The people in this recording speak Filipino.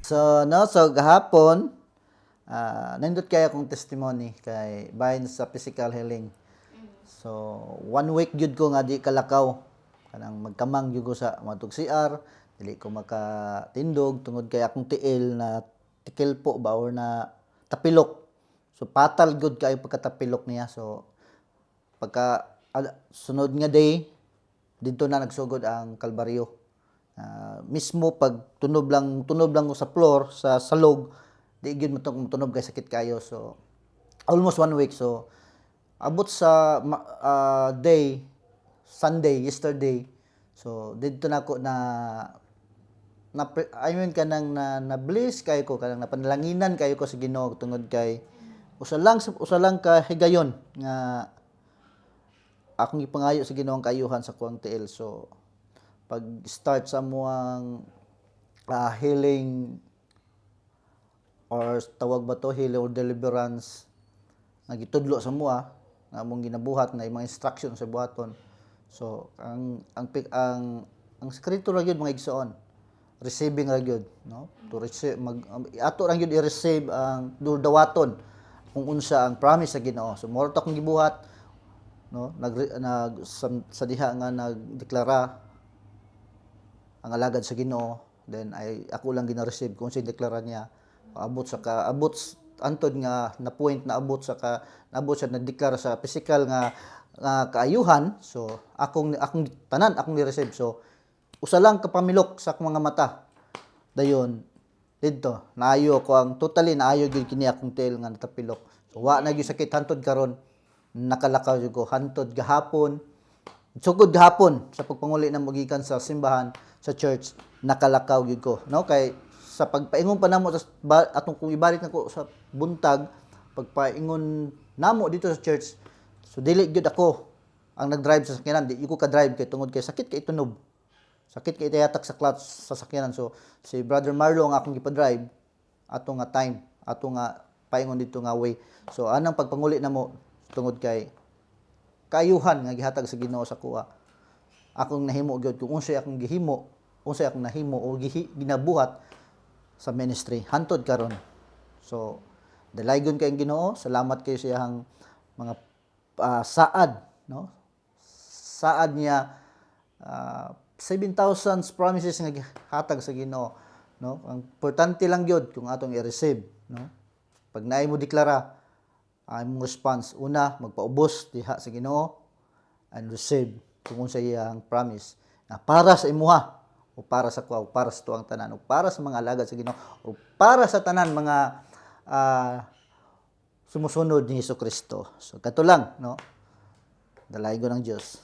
So gahapon, nindot kaya akong testimony kay bahin sa physical healing. So, 1 week gyud ko nga di kalakaw. Kanang magkamang gyud ko sa matug CR, dili ko makatindog tungod kay akong tiil na tikil po ba or na tapilok. So, patal gyud kay pagkatapilok niya. So, sunod nga day, dito na nagsugod ang kalbaryo. Mismo pag tunob lang ko sa floor, sa salog, di gyud matunog kay sakit kayo. So, almost 1 week. So, abot sa day, Sunday, yesterday. So, dito na ako kanang na bless kayo ko, kanang napanlanginan kayo ko sa Ginoo tungod kay usa lang ka higayon nga akong ipangayo sa Ginoo ang kayuhan sa kuang tiil. So, pag start sa muang healing or tawag ba to, healing or deliverance nga gitudlo sa mua nga among ginabuhat na mga instruction sa buhaton. So ang sekreto ra gyud mga igsoon, receiving ra gyud, no? To receive ato ra gyud i-receive ang dawaton kung unsa ang promise sa Ginoo. So mo ta akong gibuhat, no? Sa diha nga nagdeklara ang alagad sa Ginoo, then ako lang gina-receive kung sino deklara niya. Abot antod nga na point na abot sa na-deklara sa physical nga kaayuhan. So akong tanan akong ni-receive. So usa lang ka pamilok sa akong mga mata. Dayon didto naayo ko ang totally naayo gyud kini akong tiil nga natapilok. So wa na gyud sakit hantod karon, nakalakaw gyud ko hantod gahapon. Sugod gahapon sa pagpanguli na magikan sa simbahan sa church, nakalakaw gyud ko, no? Kay sa pagpaingon pa namo atong kung ibalik nako sa buntag, pagpaingon namo dito sa church, so dili gyud ako ang nag-drive sa sakyanan, di ko ka-drive kay tungod kay sakit kay tunob. Sakit kay itayatak sa clutch sa sakyanan. So si Brother Marlo ang akong gipa-drive ato nga time, ato nga paingon dito nga way. So anang pagpanguli namo tungod kay kaayuhan nga gihatag sa Ginoo sa kuha. Akong nahimo gyud kung unsay akong gihimo, unsay akong nahimo o ginabuhat sa ministry hantod karon. So dalaygon kay Ginoo, salamat kay sa iyang mga saad, no? Saad niya 7,000 promises nga hatag sa Ginoo, no? Ang importante lang gyud kung atong i-receive, no? Pag naay mo deklara, ang response una magpaubos diha sa Ginoo and receive kung unsay iyang promise na para sa imuha o para sa kuha o para sa tuang tanan o para sa mga alagad sa Ginoo o para sa tanan mga sumusunod ni Hesukristo. So kato lang, no? Dalaygon ng Dios.